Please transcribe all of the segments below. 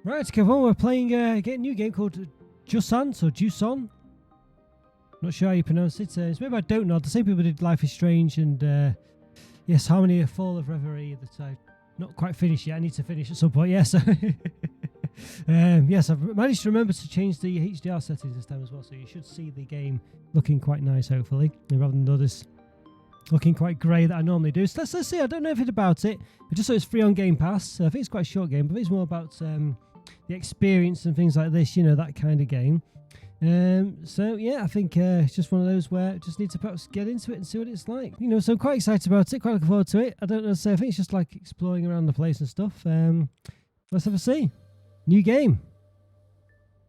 Right, Kevin, we're playing getting a new game called Jusant or Jusant. Not sure how you pronounce it. It's made by Don't Nod. The same people did Life is Strange and yes, Harmony of Fall of Reverie that I've not quite finished yet. I need to finish at some point. Yes. Yes, I've managed to remember to change the HDR settings this time as well, so you should see the game looking quite nice, hopefully, rather than others looking quite grey that I normally do. So let's see. I don't know anything about it. I just saw it's free on Game Pass. I think it's quite a short game, but it's more about the experience and things like this, you know, that kind of game. So yeah, I think it's just one of those where I just need to perhaps get into it and see what it's like. You know, so I'm quite excited about it, quite looking forward to it. I don't know, so I think it's just like exploring around the place and stuff. Let's have a see. New game.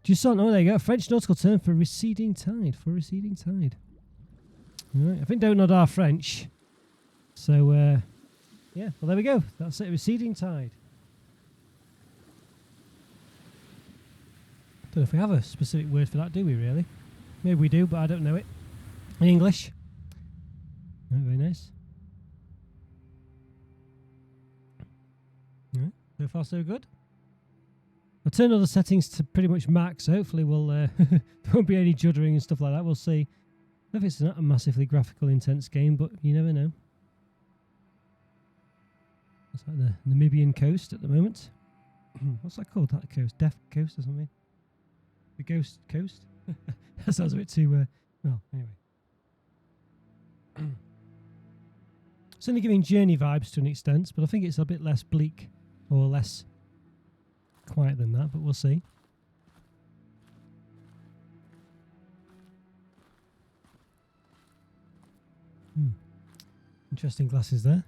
Jusant, oh there you go, French nautical term for receding tide. Alright, I think Don't Nod are French. So yeah, well there we go. That's it, receding tide. Don't know if we have a specific word for that, do we really? Maybe we do, but I don't know it. In English. Oh, very nice. Alright, so far so good. I'll turn all the settings to pretty much max, so hopefully we'll there won't be any juddering and stuff like that. We'll see. I don't know if it's not a massively graphical intense game, but you never know. It's like the Namibian coast at the moment. What's that called, that coast? Death Coast or something? The Ghost Coast? That sounds a bit too... well, anyway. It's only giving Journey vibes to an extent, but I think it's a bit less bleak or less quiet than that, but we'll see. Interesting glasses there.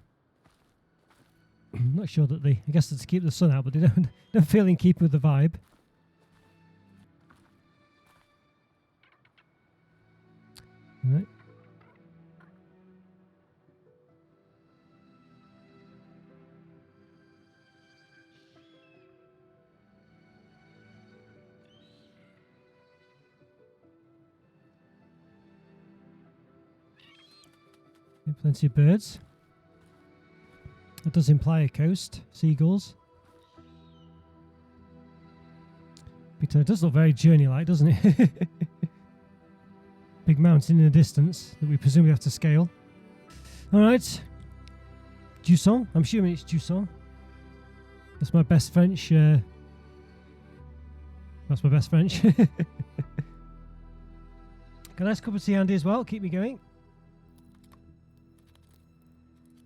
I'm not sure that I guess that's to keep the sun out, but they don't feel in keeping with the vibe. Right. Plenty of birds. That does imply a coast. Seagulls. But it does look very Journey-like, doesn't it? Big mountain in the distance that we presumably have to scale. Alright. Jusant. I'm assuming it's Jusant. That's my best French. That's my best French. Got a nice cup of tea handy as well. Keep me going.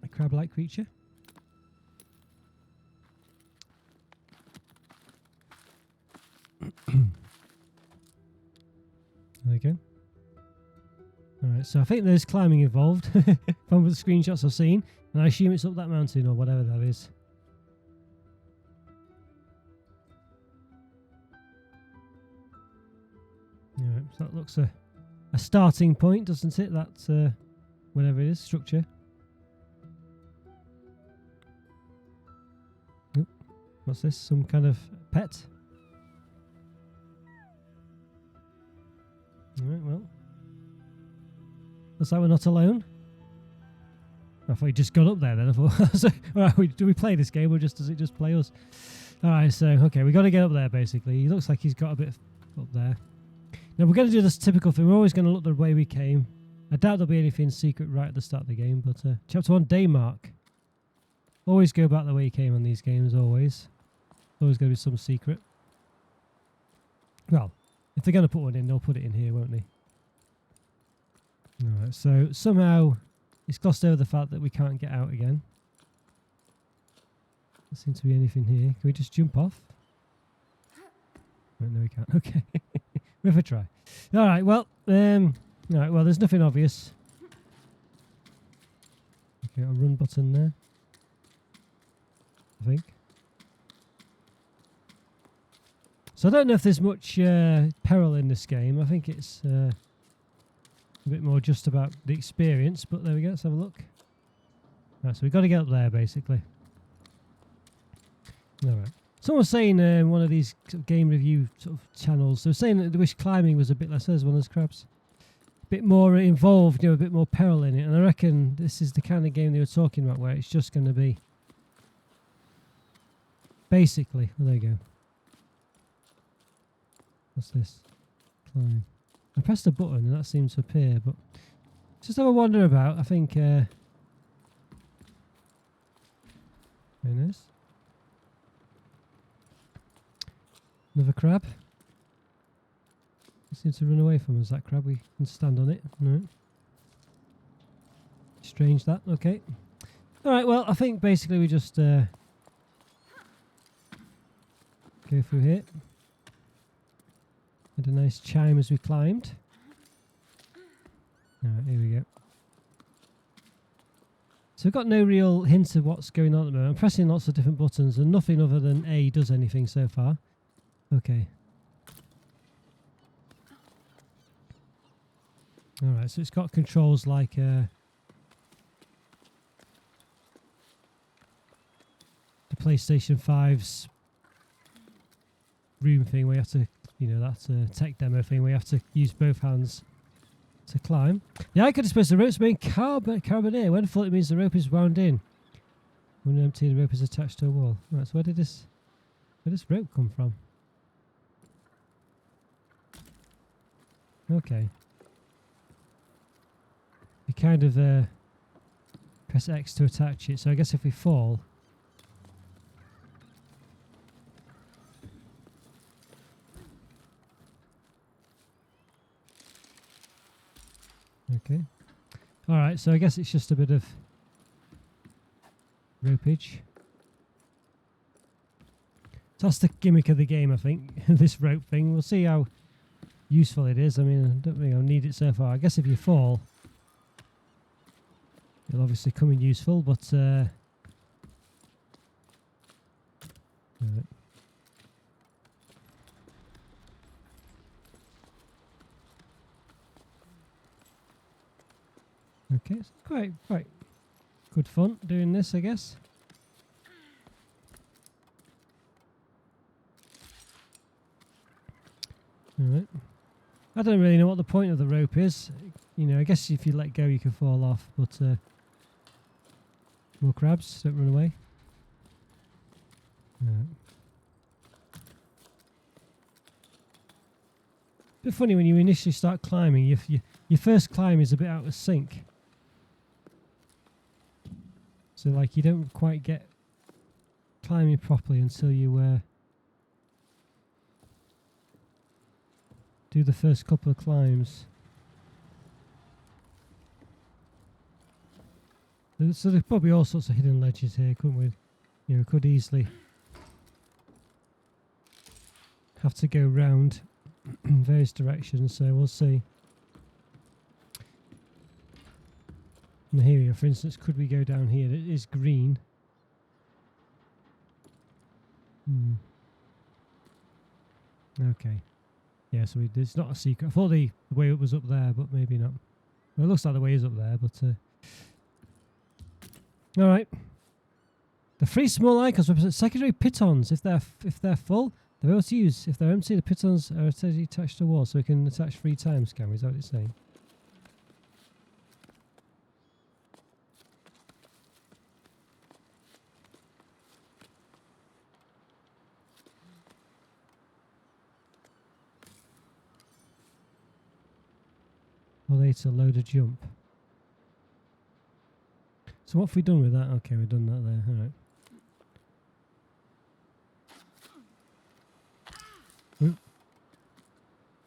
A crab-like creature. There we go. Alright, so I think there's climbing involved from the screenshots I've seen, and I assume it's up that mountain or whatever that is. Alright, so that looks a starting point, doesn't it? That's whatever it is, structure. Oop, what's this? Some kind of pet? Alright, well. Looks like we're not alone. I thought he just got up there then. I thought, so, alright, do we play this game or does it just play us? Alright, so, okay, we got to get up there basically. He looks like he's got a bit up there. Now we're going to do this typical thing. We're always going to look the way we came. I doubt there'll be anything secret right at the start of the game, but chapter 1, Daymark. Always go back the way you came on these games, always. Always going to be some secret. Well, if they're going to put one in, they'll put it in here, won't they? Alright, so somehow it's glossed over the fact that we can't get out again. Doesn't seem to be anything here. Can we just jump off? Oh, no, we can't. Okay. We have a try. Alright, well, alright, well, there's nothing obvious. Okay, a run button there. I think. So I don't know if there's much peril in this game. I think it's a bit more just about the experience, but there we go, let's have a look. Right, so we've got to get up there, basically. Alright. Someone was saying one of these sort of game review sort of channels, they were saying that they wish climbing was a bit less, as one of those crabs. A bit more involved, you know, a bit more peril in it, and I reckon this is the kind of game they were talking about where it's just going to be basically, well, there you go. What's this? Climb. I pressed a button and that seemed to appear, but just have a wander about. I think very nice. Another crab. It seems to run away from us, that crab. We can stand on it. No. Strange that. Okay. Alright, well, I think basically we just go through here. Had a nice chime as we climbed. Alright, here we go. So we've got no real hint of what's going on at the moment. I'm pressing lots of different buttons and nothing other than A does anything so far. Okay. Alright, so it's got controls like the PlayStation 5's room thing where you have to, you know, that's a tech demo thing where you have to use both hands to climb. The icon displays the rope's main carabiner. Wonderful, it means the rope is wound in. When empty, the rope is attached to a wall. Right, so where did this rope come from? Okay. You kind of press X to attach it, so I guess if we fall... Okay. Alright, so I guess it's just a bit of ropage. So that's the gimmick of the game, I think, this rope thing. We'll see how useful it is. I mean, I don't think I'll need it so far. I guess if you fall, it'll obviously come in useful, but... right. Okay, it's quite good fun doing this, I guess. Alright. I don't really know what the point of the rope is. You know, I guess if you let go you can fall off, but more crabs, don't run away. Alright. Bit funny when you initially start climbing, your first climb is a bit out of sync. So like you don't quite get climbing properly until you do the first couple of climbs. So there's probably all sorts of hidden ledges here, couldn't we? You know, could easily have to go round in various directions, so we'll see. And here we go, for instance, could we go down here? It is green. Okay. Yeah, so it's not a secret. I thought the way up was up there, but maybe not. Well, it looks like the way is up there, but... Alright. The three small icons represent secondary pitons. If they're full, they're able to use. If they're empty, the pitons are attached to the wall, so we can attach 3 times, can we? Is that what it's saying? Or later, load a jump. So what have we done with that? Okay, we've done that there. Alright.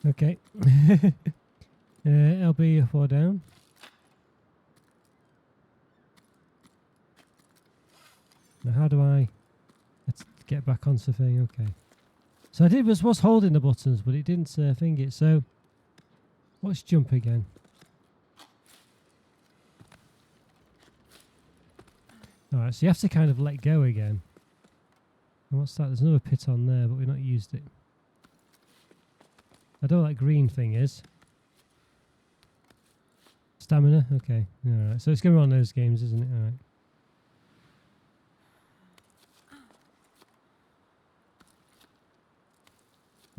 Okay. LB up or down. Now how do I... Let's get back onto the thing. Okay. So I was holding the buttons, but it didn't thing it. So what's jump again? Alright, so you have to kind of let go again. And what's that? There's another pit on there, but we've not used it. I don't know what that green thing is. Stamina? Okay. Alright, so it's going to be one of those games, isn't it? Alright.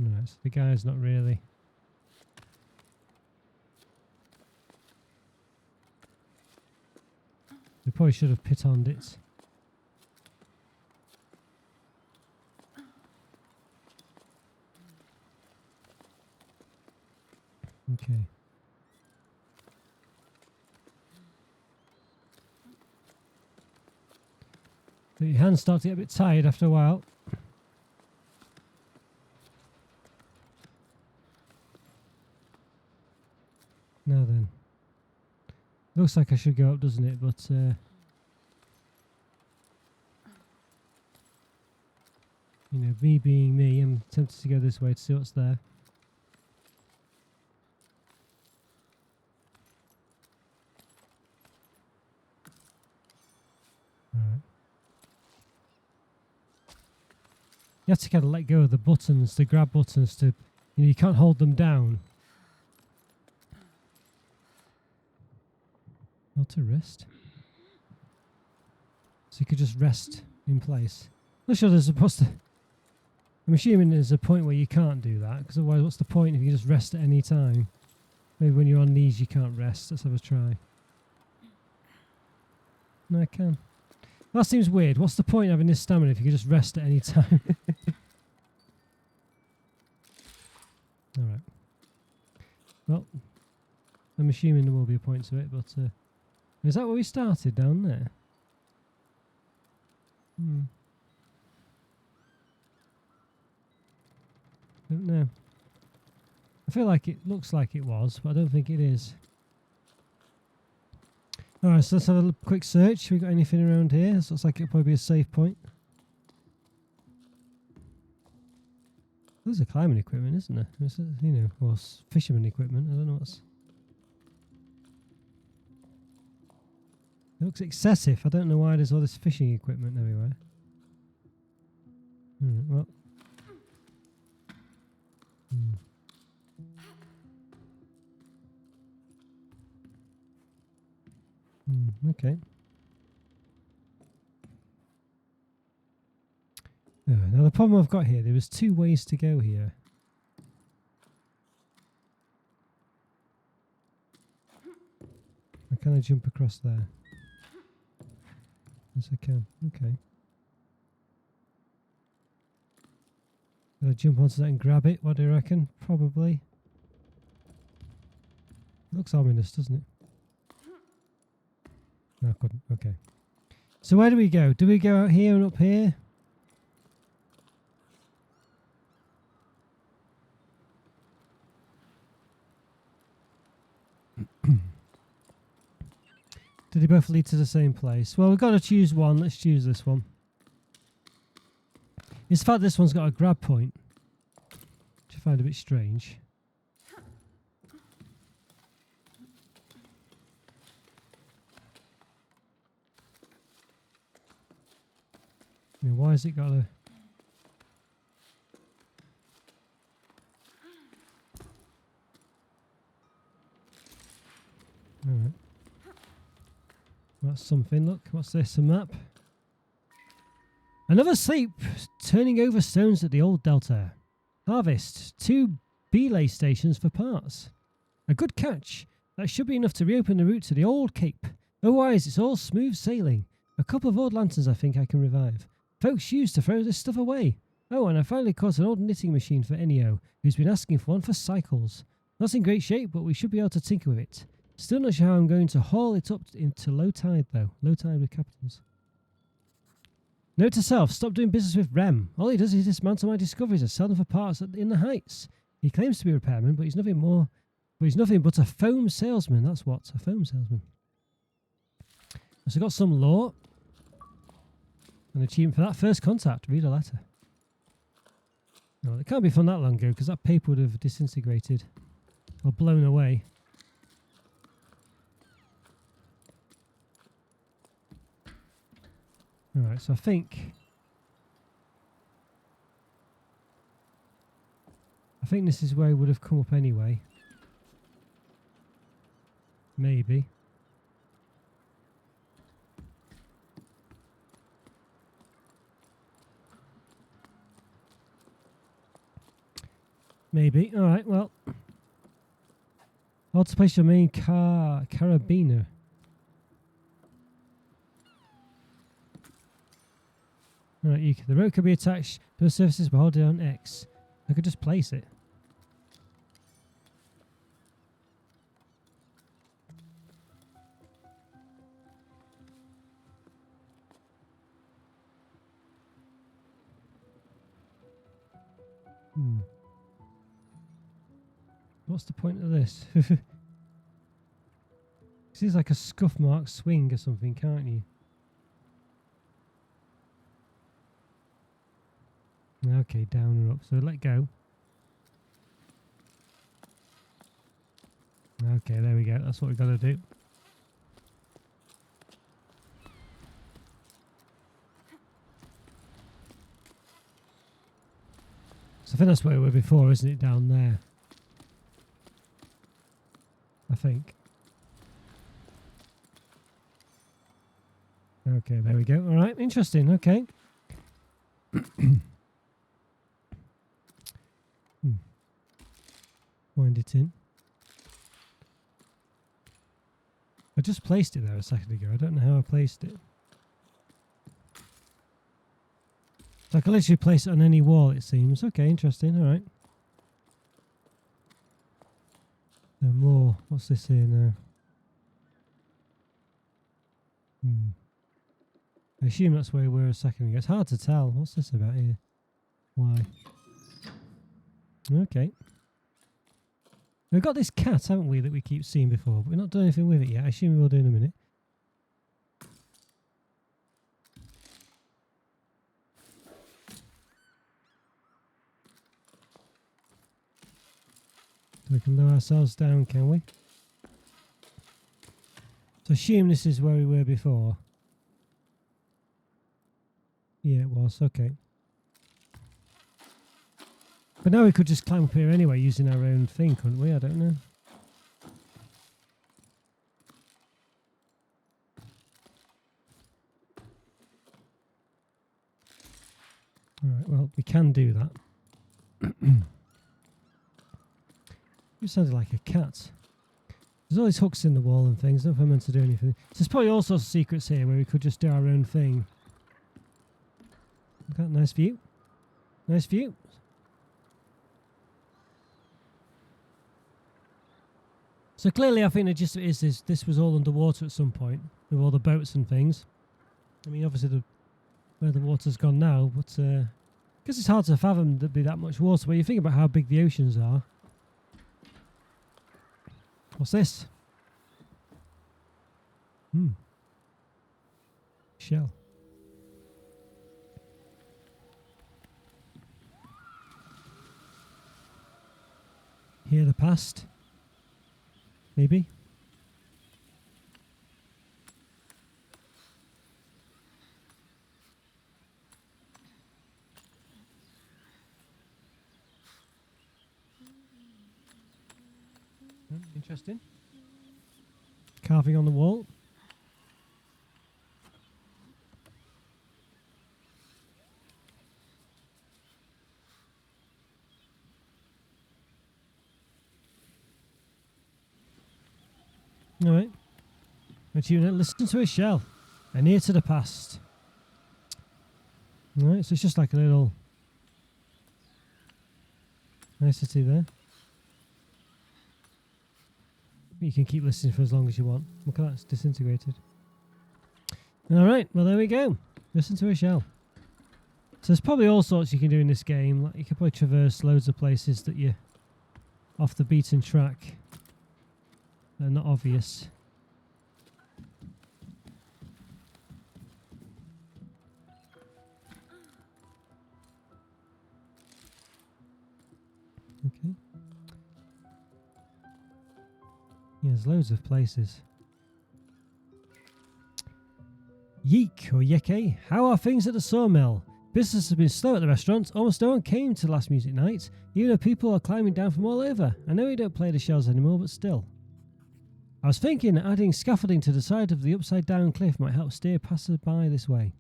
Alright, so the guy's not really... We probably should have pitoned it. Okay. But your hands start to get a bit tired after a while. Now then. Looks like I should go up, doesn't it? But you know, me being me, I'm tempted to go this way to see what's there. Alright. You have to kind of let go of the buttons, the grab buttons to, you know, you can't hold them down. Not to rest. So you could just rest in place. Not sure there's supposed to... I'm assuming there's a point where you can't do that, because otherwise what's the point if you just rest at any time? Maybe when you're on knees you can't rest. Let's have a try. No, I can. That seems weird. What's the point of having this stamina if you can just rest at any time? Alright. Well, I'm assuming there will be a point to it, but... is that where we started, down there? Don't know. I feel like it looks like it was, but I don't think it is. Alright, so let's have a quick search. Have we got anything around here? This looks like it'll probably be a safe point. There's a climbing equipment, isn't there? It's, you know, or fisherman equipment. I don't know what's... It looks excessive. I don't know why there's all this fishing equipment everywhere. Well. Okay. Now the problem I've got here, there was 2 ways to go here. Can I jump across there? Yes, I can. Okay. Did I jump onto that and grab it? What do you reckon? Probably. Looks ominous, doesn't it? No, I couldn't. Okay. So where do we go? Do we go out here and up here? Did they both lead to the same place? Well, we've got to choose one. Let's choose this one. It's the fact this one's got a grab point, which I find a bit strange. I mean, why has it got a... Alright. That's something. Look, what's this? A map? Another sleep, turning over stones at the old delta. Harvest, 2 belay stations for parts. A good catch. That should be enough to reopen the route to the old cape. Otherwise, it's all smooth sailing. A couple of old lanterns I think I can revive. Folks used to throw this stuff away. Oh, and I finally caught an old knitting machine for Ennio, who's been asking for one for cycles. Not in great shape, but we should be able to tinker with it. Still not sure how I'm going to haul it up into low tide, though. Low tide with capitals. Note to self, stop doing business with Rem. All he does is dismantle my discoveries and sell them for parts in the Heights. He claims to be a repairman, but he's nothing more. But he's nothing but a foam salesman. That's what, a foam salesman. So I got some lore. An achievement for that. First contact. Read a letter. No, it can't be from that long ago, because that paper would have disintegrated or blown away. Alright, so I think this is where he would have come up anyway. Maybe. Maybe. Alright, well. How to place your main carabiner. Alright, the rope could be attached to the surfaces by holding down X. I could just place it. What's the point of this? This is like a scuff mark swing or something, can't you? Okay, down and up. So let go. Okay, there we go. That's what we've got to do. So I think that's where we were before, isn't it? Down there. I think. Okay, there we go. All right, interesting. Okay. Wind it in. I just placed it there a second ago. I don't know how I placed it. So I can literally place it on any wall, it seems. Okay, interesting. All right. And more. What's this here now? I assume that's where we were a second ago. It's hard to tell. What's this about here? Why? Okay. We've got this cat, haven't we, that we keep seeing before, but we've not done anything with it yet. I assume we will do in a minute. So we can lower ourselves down, can we? So assume this is where we were before. Yeah, it was. Okay. But now we could just climb up here anyway using our own thing, couldn't we? I don't know. Alright, well, we can do that. You sounded like a cat. There's all these hooks in the wall and things. Not if I'm meant to do anything. So there's probably all sorts of secrets here where we could just do our own thing. Look at that, nice view. Nice view. So clearly I think the gist of it is this was all underwater at some point with all the boats and things. I mean obviously where the water's gone now, but I guess it's hard to fathom there'd be that much water when you think about how big the oceans are. What's this? Shell. Hear the past. Maybe. Interesting. Carving on the wall. All right. Listen to a shell. And ear to the past. All right, so it's just like a little nicety there. You can keep listening for as long as you want. Look at that, it's disintegrated. All right, well there we go. Listen to a shell. So there's probably all sorts you can do in this game. Like you can probably traverse loads of places that you're off the beaten track. They're not obvious. Okay. Yeah, there's loads of places. Yeek or Yeke, how are things at the sawmill? Business has been slow at the restaurant. Almost no one came to last music night, even though people are climbing down from all over. I know you don't play the shells anymore, but still. I was thinking adding scaffolding to the side of the upside down cliff might help steer passers-by this way.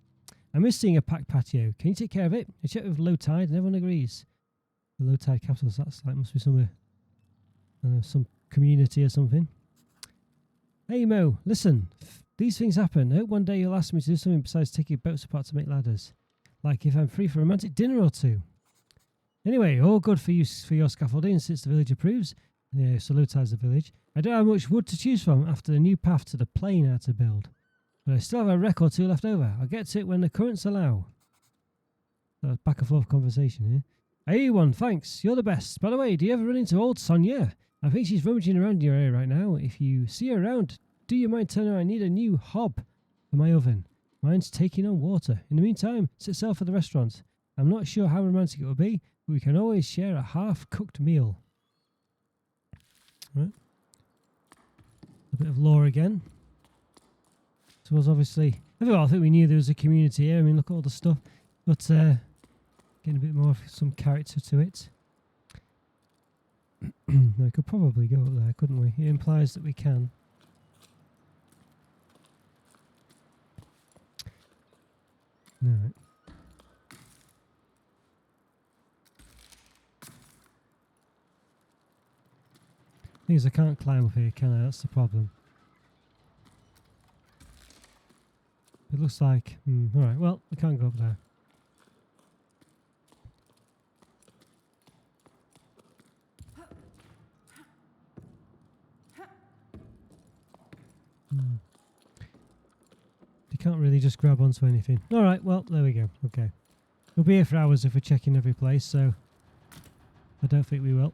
I miss seeing a packed patio. Can you take care of it? I checked with low tide and everyone agrees. The low tide capitals, that's like must be somewhere. I don't know, some community or something. Hey Mo, listen. These things happen. I hope one day you'll ask me to do something besides taking boats apart to make ladders. Like if I'm free for a romantic dinner or two. Anyway, all good for you for your scaffolding since the village approves. Yeah, so low tide's the village. I don't have much wood to choose from after the new path to the plain I had to build. But I still have a wreck or two left over. I'll get to it when the currents allow. So back and forth conversation here. Hey one, thanks. You're the best. By the way, do you ever run into old Sonia? I think she's rummaging around your area right now. If you see her around, do you mind telling her I need a new hob for my oven? Mine's taking on water. In the meantime, sit sail for the restaurant. I'm not sure how romantic it will be, but we can always share a half-cooked meal. Right. A bit of lore again. So was obviously... I think we knew there was a community here. I mean, look at all the stuff. But getting a bit more of some character to it. We could probably go up there, couldn't we? It implies that we can. Alright. Thing is, I can't climb up here, can I? That's the problem. It looks like... alright, well, we can't go up there. You can't really just grab onto anything. Alright, well, there we go. Okay. We'll be here for hours if we're checking every place, so I don't think we will.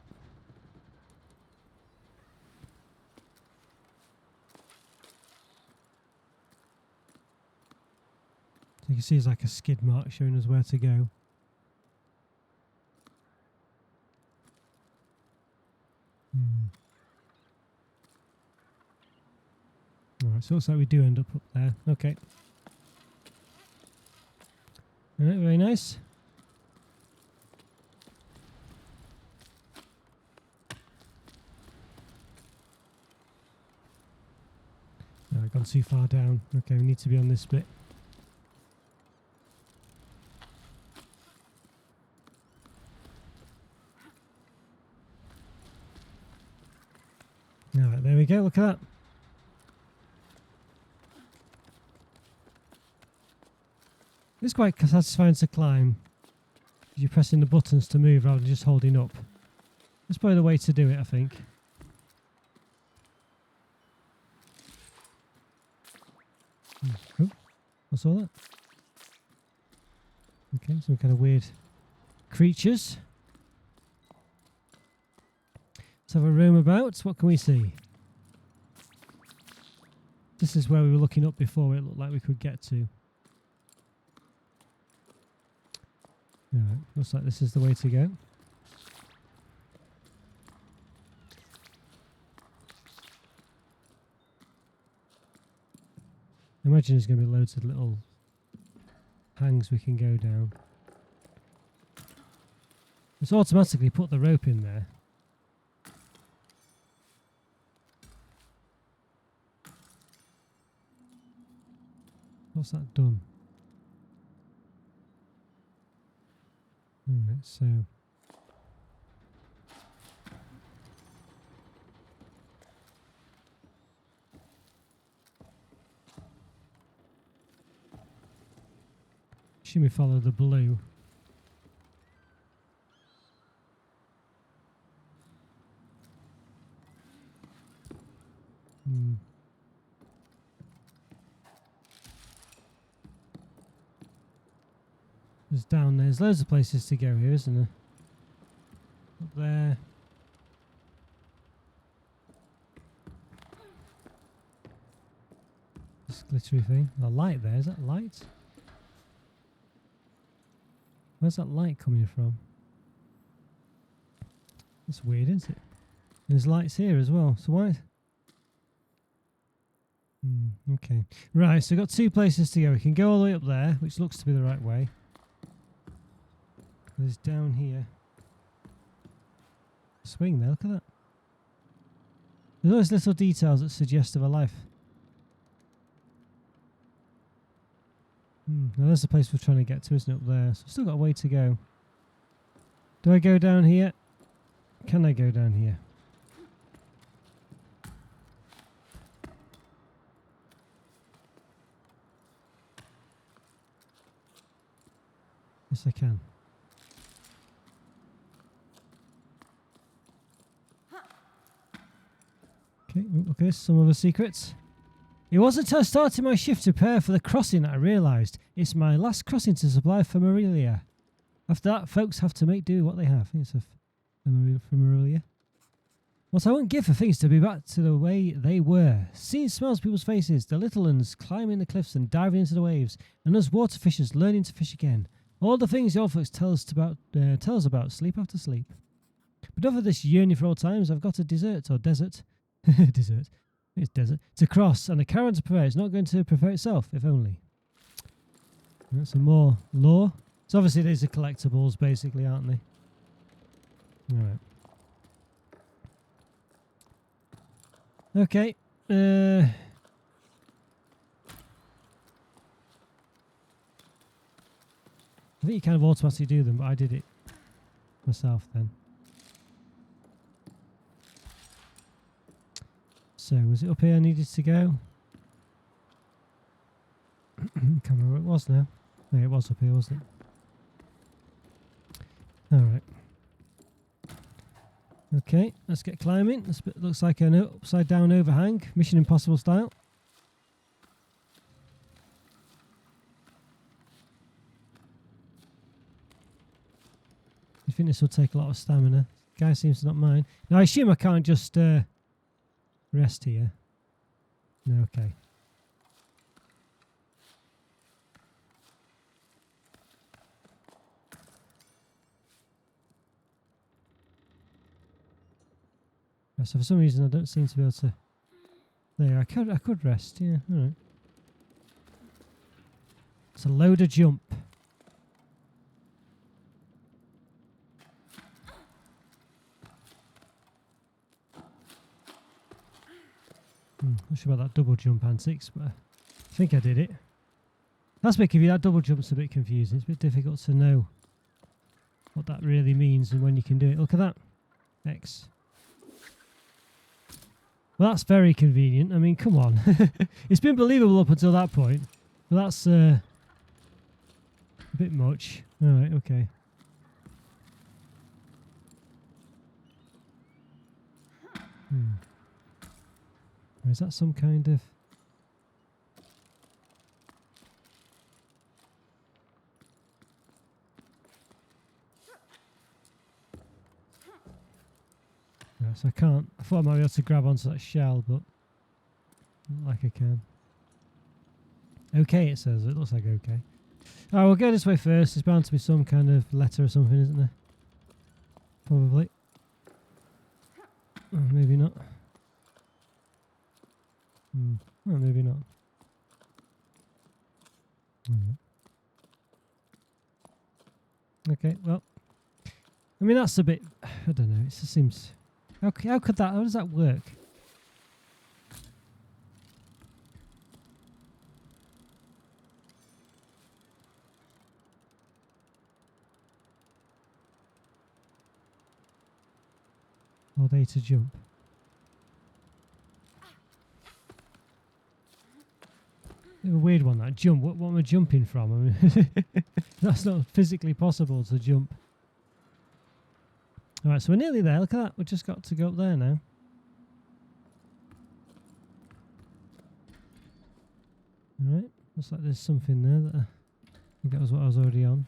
So you can see it's like a skid mark showing us where to go. Alright, so it looks like we do end up there. Okay. Alright, very nice. No, I've gone too far down. Okay, we need to be on this bit. Alright, there we go, look at that. It's quite satisfying to climb. You're pressing the buttons to move rather than just holding up. That's probably the way to do it, I think. Oh, what's all that? Okay, some kind of weird creatures. Let's have a roam about. What can we see? This is where we were looking up before. It looked like we could get to. Alright, looks like this is the way to go. I imagine there's going to be loads of little hangs we can go down. It's automatically put the rope in there. What's that done? Alright, so... should we follow the blue? There's down there. There's loads of places to go here, isn't there? Up there. This glittery thing. A light there. Is that light? Where's that light coming from? That's weird, isn't it? There's lights here as well. So why? Okay. Right, so we've got two places to go. We can go all the way up there, which looks to be the right way. There's down here. Swing there, look at that. There's always little details that suggest of a life. Now there's the place we're trying to get to, isn't it, up there? So we've still got a way to go. Do I go down here? Can I go down here? Yes, I can. Okay, look at this, some other secrets. It wasn't until I started my shift to prepare for the crossing that I realised it's my last crossing to supply for Marilia. After that, folks have to make do with what they have. I think it's for Marilia. What I won't give for things to be back to the way they were. Seeing smiles on people's faces, the little ones climbing the cliffs and diving into the waves, and us water fishers learning to fish again. All the things the old folks tell us about sleep after sleep. But over this yearning for old times, I've got a desert, desert, it's desert, to cross, and a caravan to prepare. It's not going to prepare itself, if only. That's some more lore. So obviously these are collectibles, basically, aren't they? Alright. Okay. I think you kind of automatically do them, but I did it myself then. So, was it up here I needed to go? Can't remember where it was now. No, it was up here, wasn't it? Alright. Okay, let's get climbing. This bit looks like an upside down overhang, Mission Impossible style. I think this will take a lot of stamina. Guy seems to not mind. Now I assume I can't just rest here. No, okay. So for some reason I don't seem to be able to. There, I could rest. Yeah, all right. It's a loader jump. Not sure about that double jump antics, but I think I did it. That's a bit confusing. That double jump's a bit confusing. It's a bit difficult to know what that really means and when you can do it. Look at that. X. Well, that's very convenient. I mean, come on. It's been believable up until that point. But that's a bit much. Alright, okay. Is that some kind of... No, so I can't. I thought I might be able to grab onto that shell, but not like I can. Okay, it says. It looks like okay. Alright, we'll go this way first. There's bound to be some kind of letter or something, isn't there? Probably. Oh, maybe not. Well, maybe not. Okay, well. I mean, that's a bit... I don't know. It just seems... How could that... How does that work? Are they to jump? A weird one, that jump. What am I jumping from? I mean, that's not physically possible to jump. Alright, so we're nearly there. Look at that. We've just got to go up there now. Alright, looks like there's something there that I think that was what I was already on.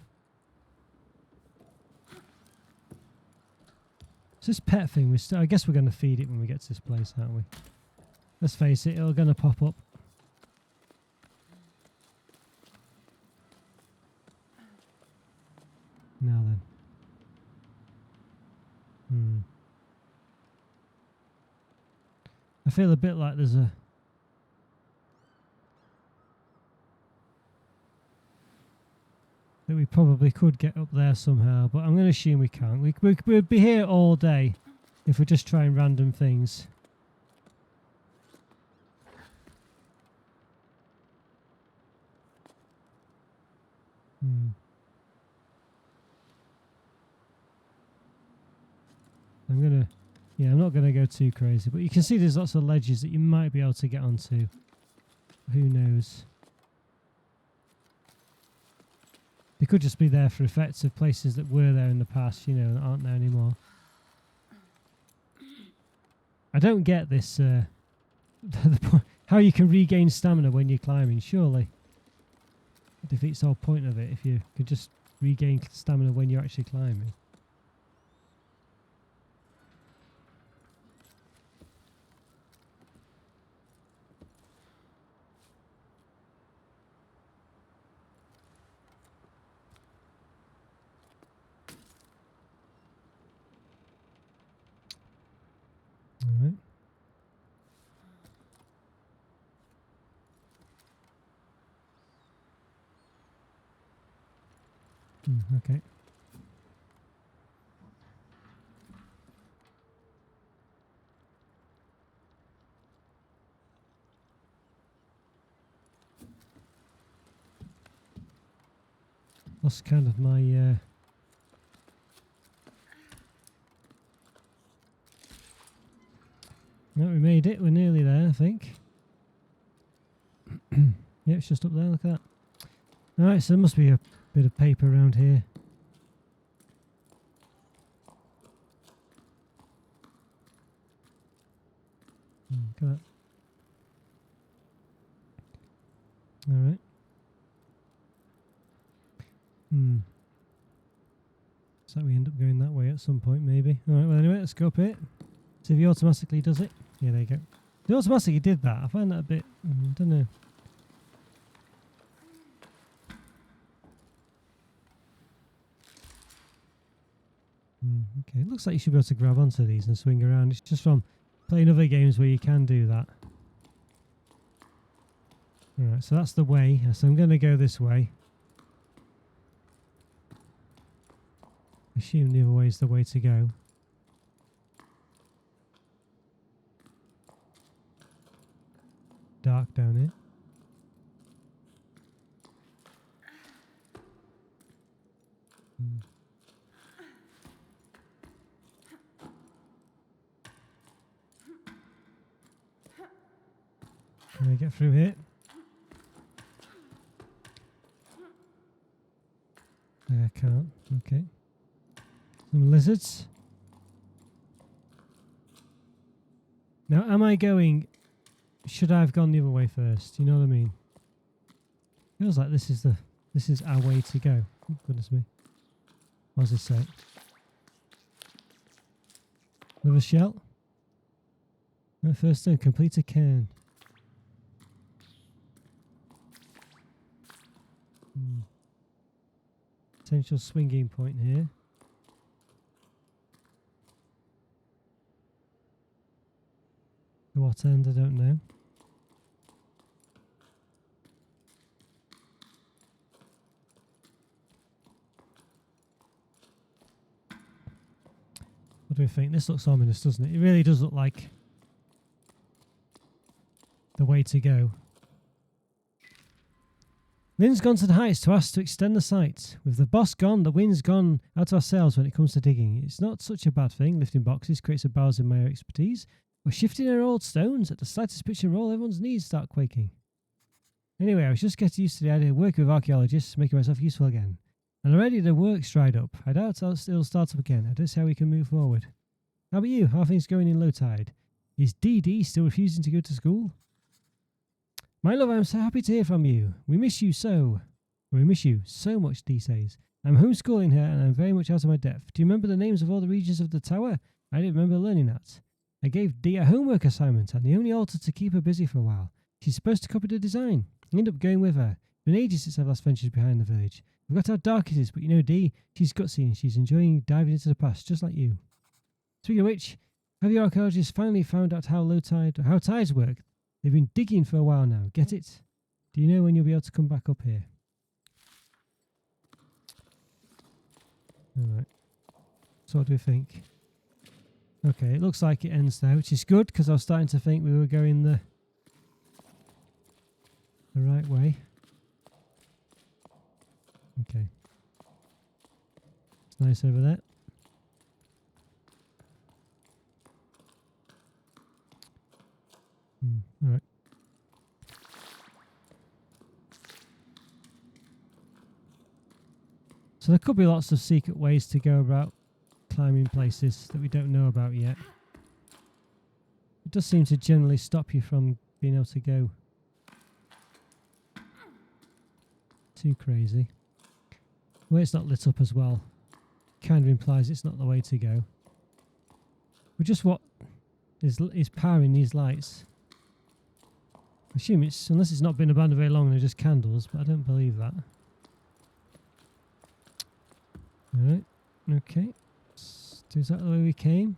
So this pet thing, I guess we're going to feed it when we get to this place, aren't we? Let's face it, it's going to pop up. Now then. I feel a bit like there's a... that we probably could get up there somehow, but I'm going to assume we can't. We'd be here all day if we're just trying random things. I'm not going to go too crazy, but you can see there's lots of ledges that you might be able to get onto. Who knows? They could just be there for effects of places that were there in the past, you know, that aren't there anymore. I don't get this, how you can regain stamina when you're climbing, surely. It defeats the whole point of it if you could just regain stamina when you're actually climbing. Okay. Lost kind of my... No, we made it. We're nearly there, I think. Yeah, it's just up there. Look at that. Alright, so there must be a bit of paper around here. Look at that. Alright. So we end up going that way at some point, maybe. Alright, well anyway, let's go up here. See if he automatically does it. Yeah, there you go. He automatically did that. I find that a bit... I don't know. Okay, it looks like you should be able to grab onto these and swing around. It's just from playing other games where you can do that. Alright, so that's the way. So I'm going to go this way. Assume the other way is the way to go. Dark down here. Can I get through here? I can't. Okay. Some lizards. Now, am I going... Should I have gone the other way first? You know what I mean? Feels like this is our way to go. Oh, goodness me. What does it say? Another shell? No, first turn, complete a cairn. Potential swinging point here. To what end, I don't know. What do we think? This looks ominous, doesn't it? It really does look like the way to go. Lynn's gone to the heights to ask to extend the site. With the boss gone, the wind's gone out of our sails when it comes to digging. It's not such a bad thing. Lifting boxes creates a bowels in my expertise. We're shifting our old stones. At the slightest pitch and roll, everyone's knees start quaking. Anyway, I was just getting used to the idea of working with archaeologists, making myself useful again. And already the work's dried up. I doubt it'll start up again. I don't see how we can move forward. How about you? How are things going in low tide? Is DD still refusing to go to school? My love, I'm so happy to hear from you. We miss you so. We miss you so much, Dee says. I'm homeschooling her and I'm very much out of my depth. Do you remember the names of all the regions of the tower? I didn't remember learning that. I gave Dee a homework assignment and the only altar to keep her busy for a while. She's supposed to copy the design. I ended up going with her. It's been ages since I've last ventured behind the village. I've got how dark it is, but you know Dee, she's gutsy and she's enjoying diving into the past, just like you. Speaking of which, have your archaeologists finally found out how tides work? They've been digging for a while now. Get it? Do you know when you'll be able to come back up here? Alright. So what do we think? Okay, it looks like it ends there, which is good because I was starting to think we were going the right way. Okay. It's nice over there. Alright. So there could be lots of secret ways to go about climbing places that we don't know about yet. It does seem to generally stop you from being able to go too crazy. Well, it's not lit up as well. Kind of implies it's not the way to go. But just what is powering these lights? I assume it's, unless it's not been abandoned very long and they're just candles, but I don't believe that. Alright, okay. Is that the way we came?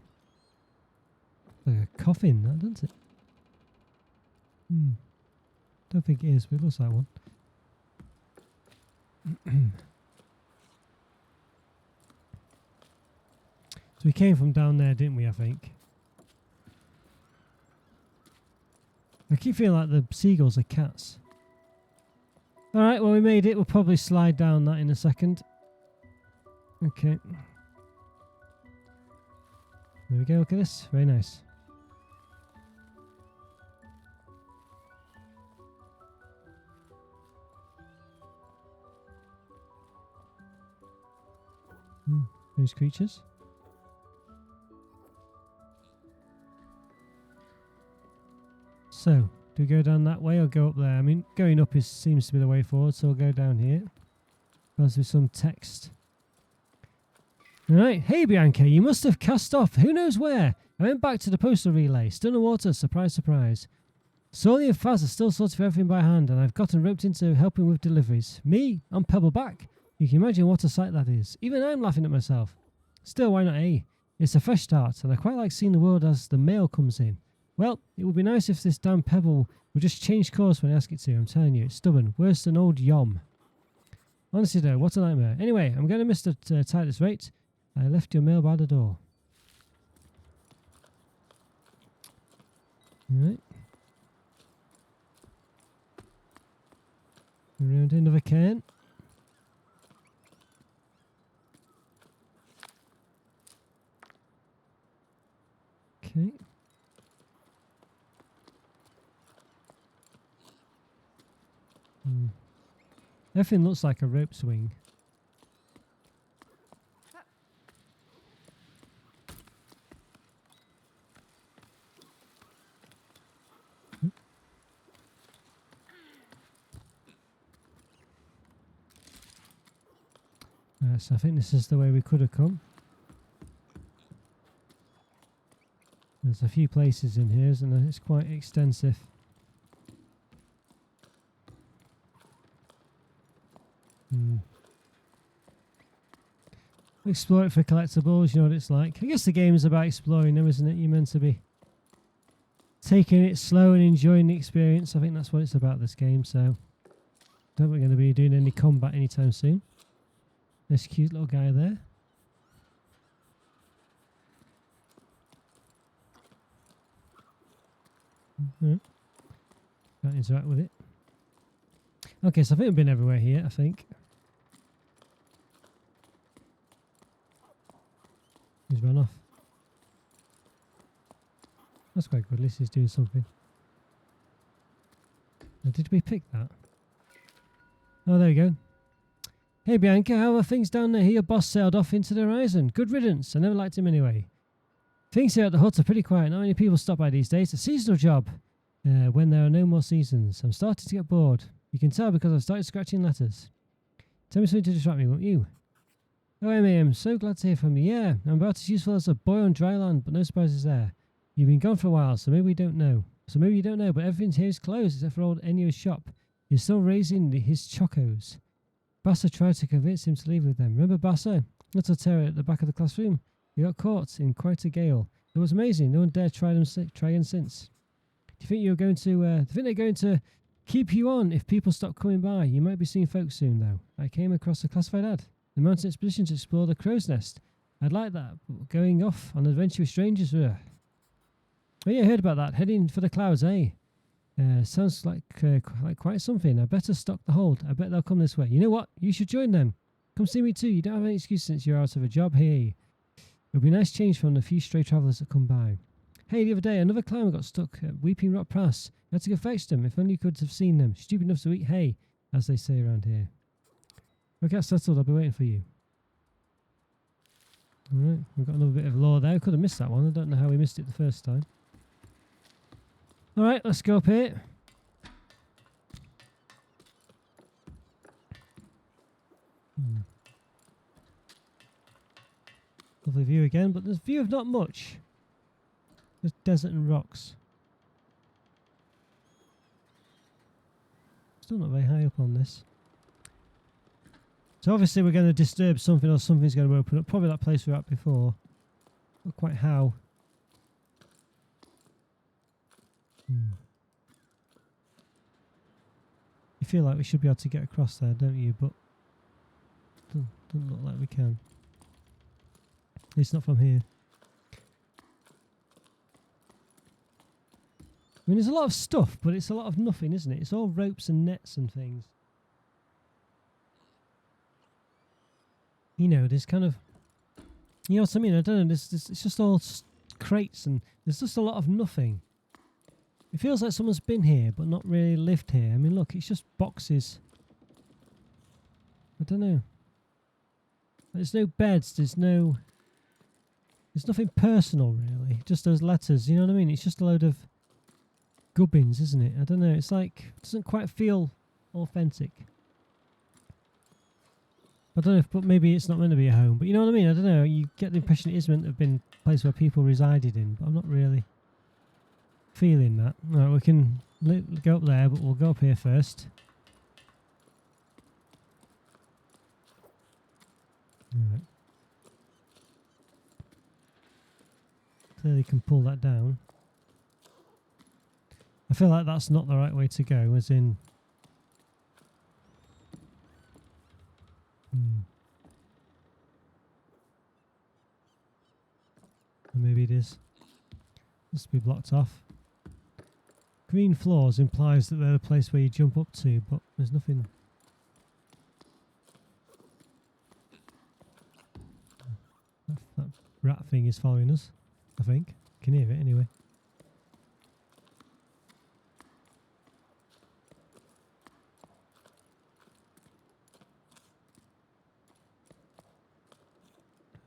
Like a coffin, that doesn't it? Don't think it is, but it looks like one. So we came from down there, didn't we, I think? I keep feeling like the seagulls are cats. Alright, well we made it. We'll probably slide down that in a second. Okay. There we go, look at this. Very nice. Those creatures. So, do we go down that way or go up there? I mean, going up seems to be the way forward, so we'll go down here. There's with some text. Alright, hey Bianca, you must have cast off. Who knows where? I went back to the postal relay. Still in water, surprise, surprise. Sully and Faz are still sorting for everything by hand, and I've gotten roped into helping with deliveries. Me? I'm Pebbleback. You can imagine what a sight that is. Even I'm laughing at myself. Still, why not, eh? It's a fresh start, and I quite like seeing the world as the mail comes in. Well, it would be nice if this damn pebble would just change course when I ask it to. I'm telling you, it's stubborn. Worse than old Yom. Honestly though, what a nightmare. Anyway, I'm going to miss the tie at this rate. I left your mail by the door. Alright. Around another can. Okay. Everything looks like a rope swing. So I think this is the way we could have come. There's a few places in here, isn't there? It's quite extensive. Explore it for collectibles, you know what it's like. I guess the game is about exploring them, isn't it? You're meant to be taking it slow and enjoying the experience. I think that's what it's about, this game, so don't think we're going to be doing any combat anytime soon. This cute little guy there. Can't interact with it. Okay, so I think we've been everywhere here, I think. He's run off. That's quite good, at least he's doing something. Now, did we pick that? Oh, there we go. Hey Bianca, how are things down there? Your boss sailed off into the horizon. Good riddance. I never liked him anyway. Things here at the hut are pretty quiet. Not many people stop by these days. It's a seasonal job when there are no more seasons. I'm starting to get bored. You can tell because I've started scratching letters. Tell me something to distract me, won't you? Oh, Amy, I'm so glad to hear from you. Yeah, I'm about as useful as a boy on dry land, but no surprises there. You've been gone for a while, so maybe we don't know. Maybe you don't know, but everything here is closed except for old Ennio's shop. He's still raising his chocos. Bassa tried to convince him to leave with them. Remember Bassa? Little terror at the back of the classroom? He got caught in quite a gale. It was amazing. No one dared try again since. Do you think they're going to keep you on if people stop coming by? You might be seeing folks soon, though. I came across a classified ad. The mountain expedition to explore the crow's nest. I'd like that, but going off on an adventure with strangers. Oh yeah, I heard about that. Heading for the clouds, eh? Sounds like quite something. I better stock the hold. I bet they'll come this way. You know what? You should join them. Come see me too. You don't have any excuse since you're out of a job. Hey, it'll be a nice change from the few stray travellers that come by. Hey, the other day, another climber got stuck at Weeping Rock Pass. I had to go fetch them. If only you could have seen them. Stupid enough to eat hay, as they say around here. Okay, that's settled. I'll be waiting for you. Alright, we've got another bit of lore there. We could have missed that one. I don't know how we missed it the first time. Alright, let's go up here. Lovely view again, but there's a view of not much. There's desert and rocks. Still not very high up on this. So obviously we're going to disturb something, or something's going to open up. Probably that place we were at before. Not quite how. You feel like we should be able to get across there, don't you? But doesn't look like we can. It's not from here. I mean, there's a lot of stuff, but it's a lot of nothing, isn't it? It's all ropes and nets and things. You know, there's kind of... You know what I mean? I don't know. It's just all crates and there's just a lot of nothing. It feels like someone's been here, but not really lived here. I mean, look, it's just boxes. I don't know. There's no beds. There's nothing personal, really. Just those letters, you know what I mean? It's just a load of gubbins, isn't it? I don't know. It's like, it doesn't quite feel authentic. I don't know if, but maybe it's not meant to be a home. But you know what I mean? I don't know. You get the impression it is meant to have been a place where people resided in, but I'm not really feeling that. Right, we can go up there, but we'll go up here first. Alright. Clearly you can pull that down. I feel like that's not the right way to go, as in... Maybe it is. Must be blocked off. Green floors implies that they're the place where you jump up to, but there's nothing. That rat thing is following us, I think. Can hear it anyway.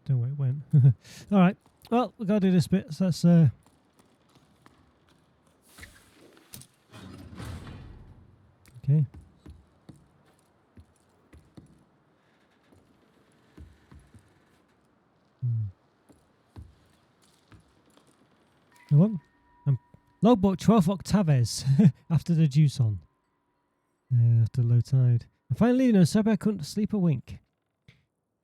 Don't know where it went. Alright, well, we've got to do this bit, so let's... Okay. What? Logbook 12 Octaves after the Jusant. After low tide. And finally, no, so I couldn't sleep a wink.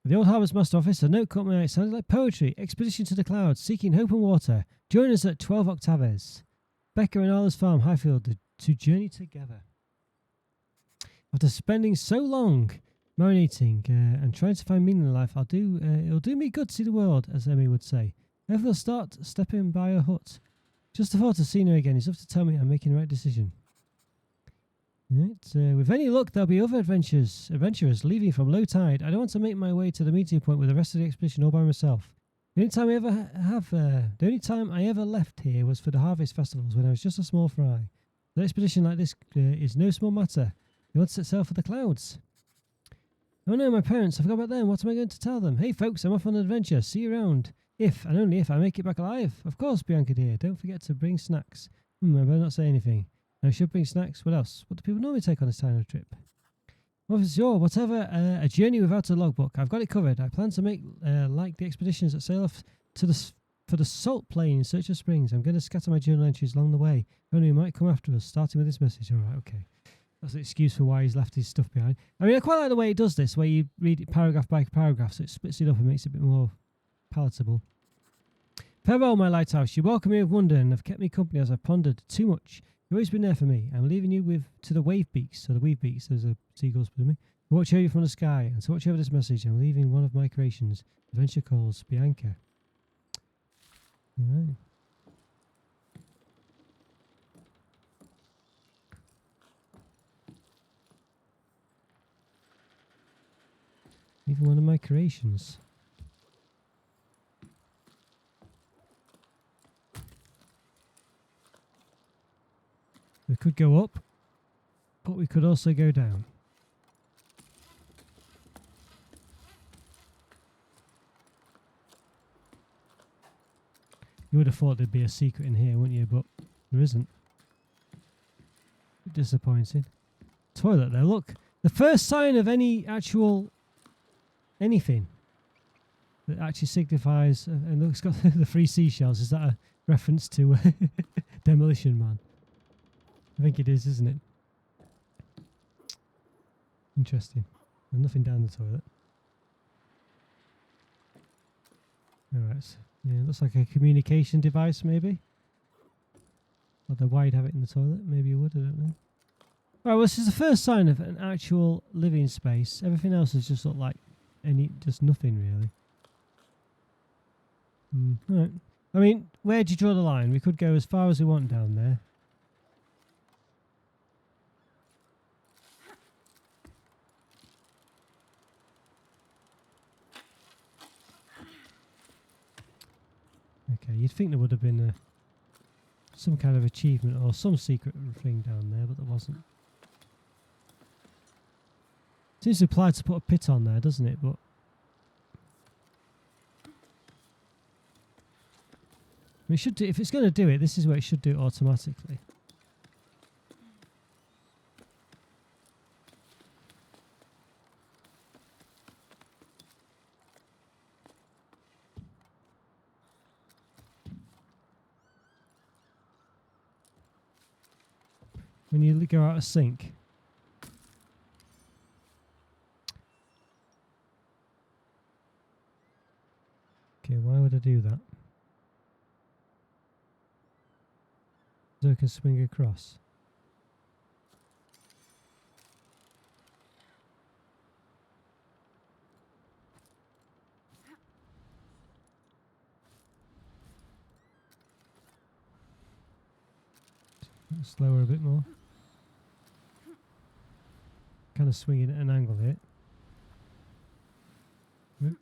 At the old Harbour's Master Office, a note caught my eye. It sounded like poetry. Expedition to the clouds, seeking hope and water. Join us at 12 Octaves. Becca and Arla's farm, Highfield, to journey together. After spending so long marinating and trying to find meaning in life, it'll do me good to see the world, as Emmy would say. Therefore, I'll start stepping by her hut. Just the thought of seeing her again is enough to tell me I'm making the right decision. Right, with any luck, there'll be other adventurers leaving from low tide. I don't want to make my way to the meeting point with the rest of the expedition all by myself. The only time I ever left here was for the harvest festivals when I was just a small fry. An expedition like this is no small matter. They want to set sail for the clouds. Oh no, my parents, I forgot about them. What am I going to tell them? Hey folks, I'm off on an adventure. See you around. If, and only if, I make it back alive. Of course, Bianca dear. Don't forget to bring snacks. I better not say anything. I should bring snacks. What else? What do people normally take on this kind of trip? Well, sure, whatever. A journey without a logbook. I've got it covered. I plan to make like the expeditions that sail off for the salt plain in search of springs. I'm going to scatter my journal entries along the way. Only he might come after us, starting with this message. All right, okay. That's the excuse for why he's left his stuff behind. I mean, I quite like the way it does this, where you read it paragraph by paragraph, so it splits it up and makes it a bit more palatable. Farewell, my lighthouse. You welcome me with wonder and have kept me company as I've pondered too much. You've always been there for me. I'm leaving you to the wave beaks. So the wave beaks, there's a seagulls with me. To watch over you from the sky, and to watch over this message, I'm leaving one of my creations. Adventure calls Bianca. All right. Even one of my creations. We could go up, but we could also go down. You would have thought there'd be a secret in here, wouldn't you? But there isn't. Disappointing. Toilet there, look. The first sign of any actual anything that actually signifies, and look, it's got the 3 seashells. Is that a reference to Demolition Man? I think it is, isn't it? Interesting. There's nothing down the toilet. Alright, so, yeah, looks like a communication device, maybe. Although why you'd have it in the toilet? Maybe you would, I don't know. Alright, well, this is the first sign of an actual living space. Everything else is just sort of like just nothing really. Right. I mean, where do you draw the line? We could go as far as we want down there. Okay, you'd think there would have been some kind of achievement or some secret thing down there, but there wasn't. Seems implied to put a pit on there, doesn't it? But it should do. If it's going to do it, this is where it should do it automatically. When you go out of sync. Okay, why would I do that? So I can swing across. Slower a bit more. Kind of swinging at an angle here. Yep.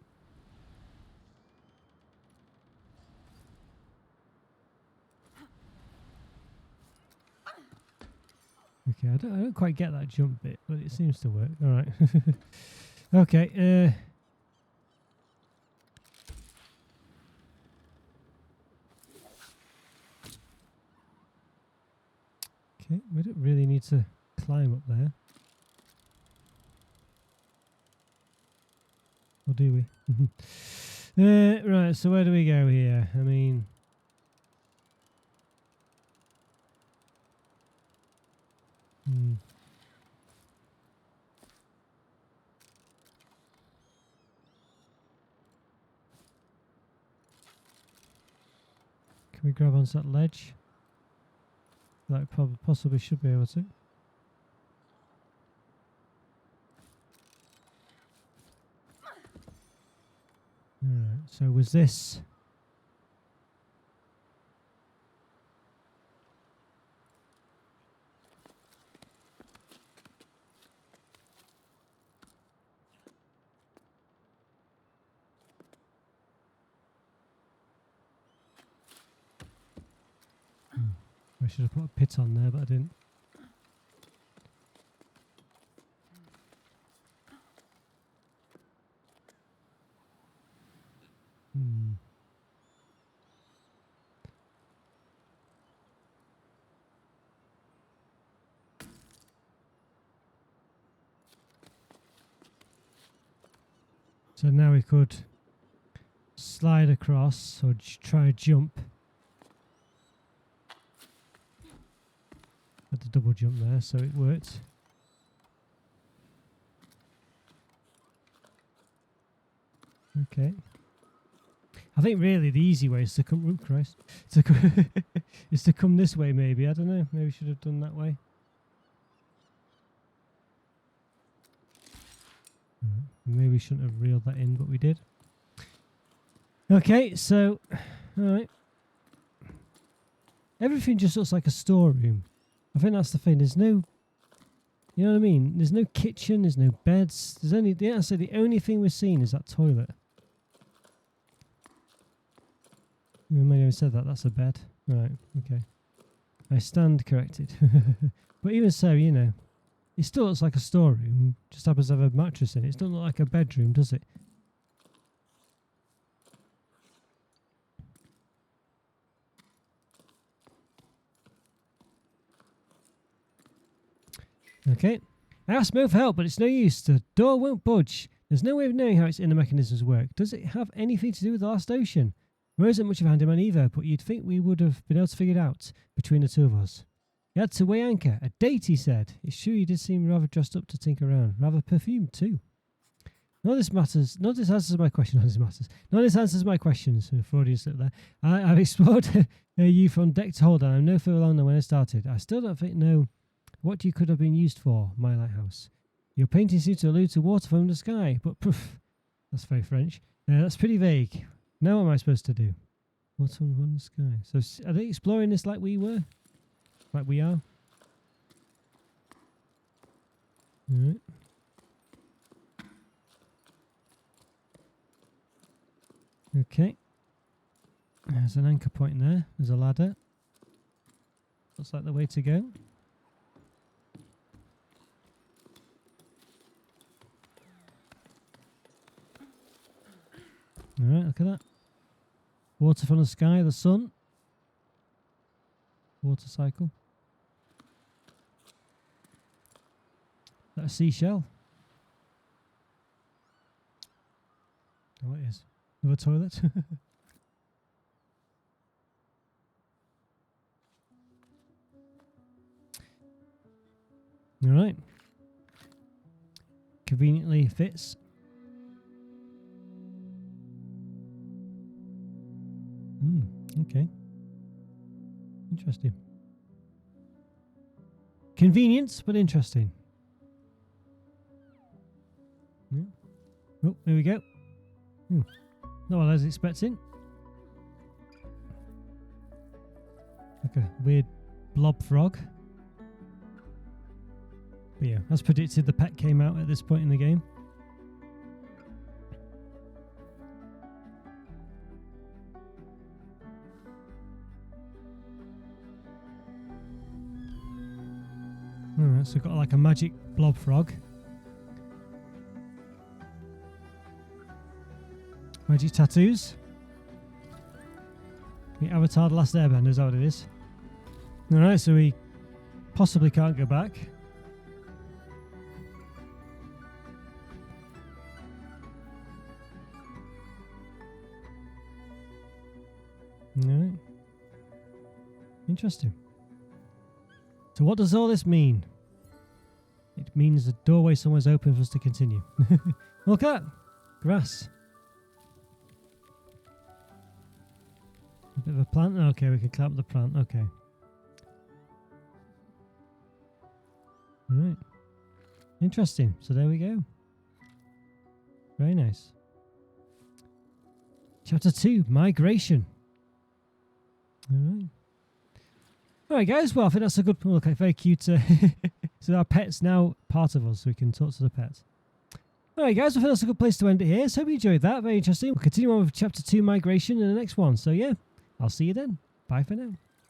Okay, I don't quite get that jump bit, but it seems to work. All right. Okay. Okay, we don't really need to climb up there. Or do we? Right, so where do we go here? I mean... Can we grab onto that ledge? Like possibly should be able to. Alright, so was this... I should have put a pit on there, but I didn't. So now we could slide across or try a jump. Had the double jump there, so it worked. Okay. I think really the easy way is to come. Oh Christ! Is to come this way. Maybe I don't know. Maybe we should have done that way. Maybe we shouldn't have reeled that in, but we did. Okay, so all right. Everything just looks like a storeroom. I think that's the thing. There's no, you know what I mean? There's no kitchen. There's no beds. There's only, I say the only thing we're seeing is that toilet. I may have said that. That's a bed. Right. Okay. I stand corrected. But even so, you know, it still looks like a storeroom. Just happens to have a mattress in it. It doesn't look like a bedroom, does it? Okay. I asked Mo for help, but it's no use. The door won't budge. There's no way of knowing how its inner mechanisms work. Does it have anything to do with the last ocean? Mo isn't much of a handyman either, but you'd think we would have been able to figure it out between the two of us. He had to weigh anchor. A date, he said. It's true he did seem rather dressed up to tinker around. Rather perfumed, too. None of this matters. None of this answers my question. None of this matters. None of this answers my questions. Freudian slip there. I've explored you from deck to hold, and I'm no further along than when I started. I still don't know what you could have been used for, my lighthouse. Your painting seems to allude to water from the sky, but poof, that's very French. That's pretty vague. Now what am I supposed to do? What's on the sky? So are they exploring this like we were? Like we are? Alright. Okay. There's an anchor point there. There's a ladder. Looks like the way to go. Alright, look at that. Water from the sky, the sun. Water cycle. Is that a seashell? Oh, it is. Another toilet. Alright. Conveniently fits. Okay. Interesting. Convenient, but interesting. Yeah. Oh, there we go. Not what I was expecting. Like a weird blob frog. But yeah, as predicted, the pet came out at this point in the game. Alright, so we've got like a magic blob frog. Magic tattoos. The Avatar: The Last Airbender, is that what it is? Alright, so we possibly can't go back. Alright. Interesting. So what does all this mean? It means the doorway somewhere's open for us to continue. Look at that. Grass. A bit of a plant. Okay, we can climb up the plant. Okay. Alright. Interesting. So there we go. Very nice. Chapter 2, Migration. Alright. Alright guys, well I think that's a good look. Very cute. So our pet's now part of us, so we can talk to the pets. Alright guys, I think that's a good place to end it here. So hope you enjoyed that. Very interesting. We'll continue on with Chapter 2, Migration in the next one. So yeah, I'll see you then. Bye for now.